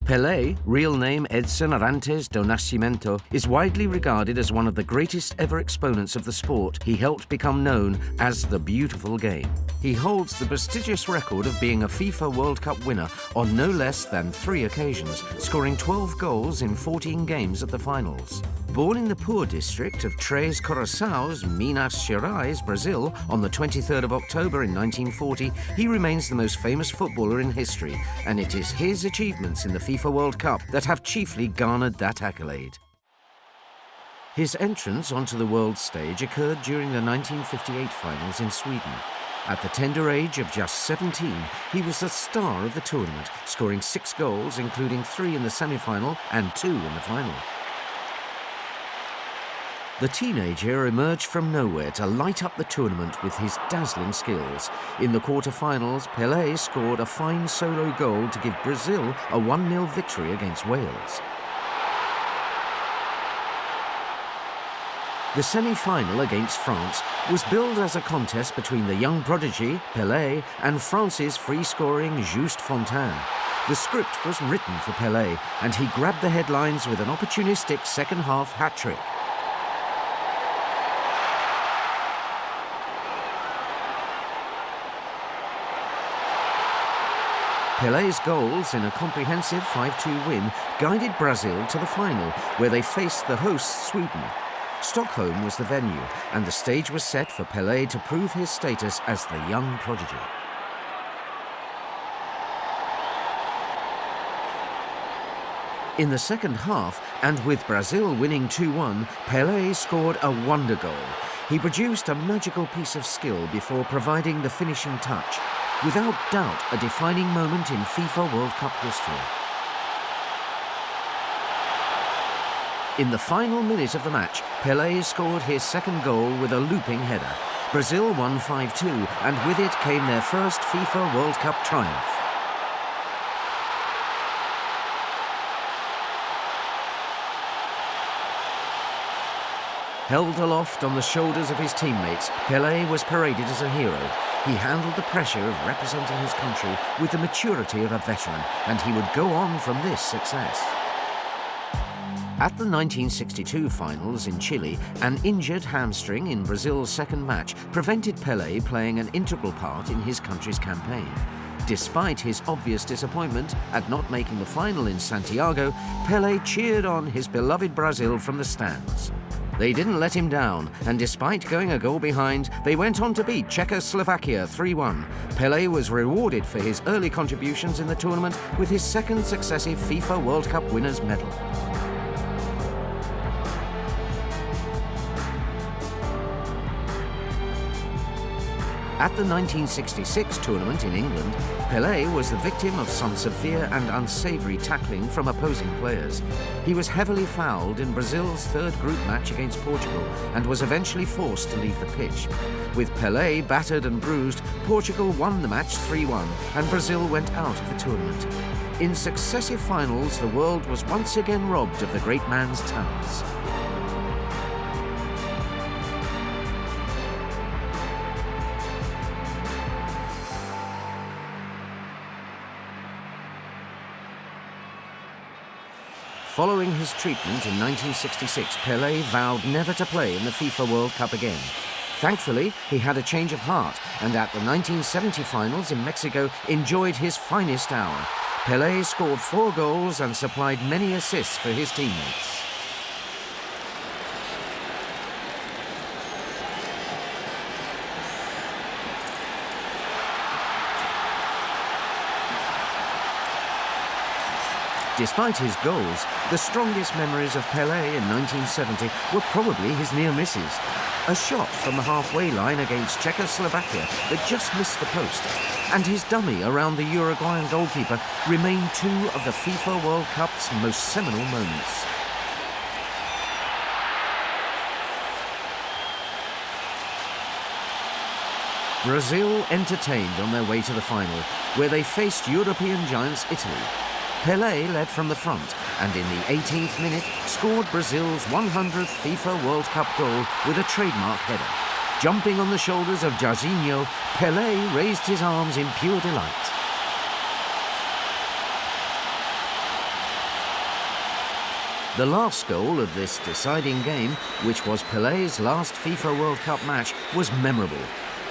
Pelé, real name Edson Arantes do Nascimento, is widely regarded as one of the greatest ever exponents of the sport he helped become known as the beautiful game. He holds the prestigious record of being a FIFA World Cup winner on no less than 3 occasions, scoring 12 goals in 14 games at the finals. Born in the poor district of Três Corações, Minas Gerais, Brazil, on the 23rd of October in 1940, he remains the most famous footballer in history, and it is his achievements in the FIFA World Cup that have chiefly garnered that accolade. His entrance onto the world stage occurred during the 1958 finals in Sweden. At the tender age of just 17, he was the star of the tournament, scoring 6 goals, including 3 in the semi-final and 2 in the final. The teenager emerged from nowhere to light up the tournament with his dazzling skills. In the quarter-finals, Pelé scored a fine solo goal to give Brazil a 1-0 victory against Wales. The semi-final against France was billed as a contest between the young prodigy, Pelé, and France's free-scoring Just Fontaine. The script was written for Pelé, and he grabbed the headlines with an opportunistic second-half hat-trick. Pelé's goals in a comprehensive 5-2 win guided Brazil to the final, where they faced the hosts Sweden. Stockholm was the venue, and the stage was set for Pelé to prove his status as the young prodigy. In the second half, and with Brazil winning 2-1, Pelé scored a wonder goal. He produced a magical piece of skill before providing the finishing touch. Without doubt, a defining moment in FIFA World Cup history. In the final minute of the match, Pelé scored his second goal with a looping header. Brazil won 5-2, and with it came their first FIFA World Cup triumph. Held aloft on the shoulders of his teammates, Pelé was paraded as a hero. He handled the pressure of representing his country with the maturity of a veteran, and he would go on from this success. At the 1962 finals in Chile, an injured hamstring in Brazil's second match prevented Pelé playing an integral part in his country's campaign. Despite his obvious disappointment at not making the final in Santiago, Pelé cheered on his beloved Brazil from the stands. They didn't let him down, and despite going a goal behind, they went on to beat Czechoslovakia 3-1. Pelé was rewarded for his early contributions in the tournament with his second successive FIFA World Cup winners' medal. At the 1966 tournament in England, Pelé was the victim of some severe and unsavoury tackling from opposing players. He was heavily fouled in Brazil's third group match against Portugal and was eventually forced to leave the pitch. With Pelé battered and bruised, Portugal won the match 3-1 and Brazil went out of the tournament. In successive finals, the world was once again robbed of the great man's talents. Following his treatment in 1966, Pelé vowed never to play in the FIFA World Cup again. Thankfully, he had a change of heart, and at the 1970 finals in Mexico, enjoyed his finest hour. Pelé scored 4 goals and supplied many assists for his teammates. Despite his goals, the strongest memories of Pelé in 1970 were probably his near misses. A shot from the halfway line against Czechoslovakia that just missed the post, and his dummy around the Uruguayan goalkeeper remain 2 of the FIFA World Cup's most seminal moments. Brazil entertained on their way to the final, where they faced European giants Italy. Pelé led from the front, and in the 18th minute scored Brazil's 100th FIFA World Cup goal with a trademark header. Jumping on the shoulders of Jairzinho, Pelé raised his arms in pure delight. The last goal of this deciding game, which was Pelé's last FIFA World Cup match, was memorable.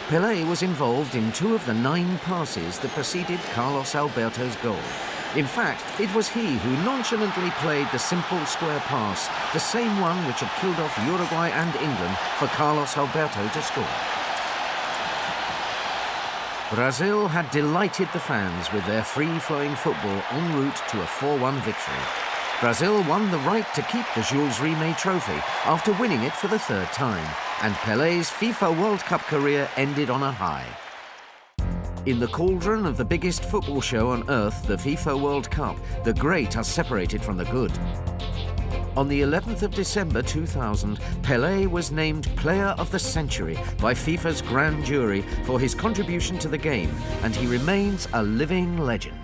Pelé was involved in 2 of the 9 passes that preceded Carlos Alberto's goal. In fact, it was he who nonchalantly played the simple square pass, the same one which had killed off Uruguay and England, for Carlos Alberto to score. Brazil had delighted the fans with their free-flowing football en route to a 4-1 victory. Brazil won the right to keep the Jules Rimet trophy after winning it for the 3rd time, and Pelé's FIFA World Cup career ended on a high. In the cauldron of the biggest football show on earth, the FIFA World Cup, the great are separated from the good. On the 11th of December 2000, Pelé was named Player of the Century by FIFA's grand jury for his contribution to the game, and he remains a living legend.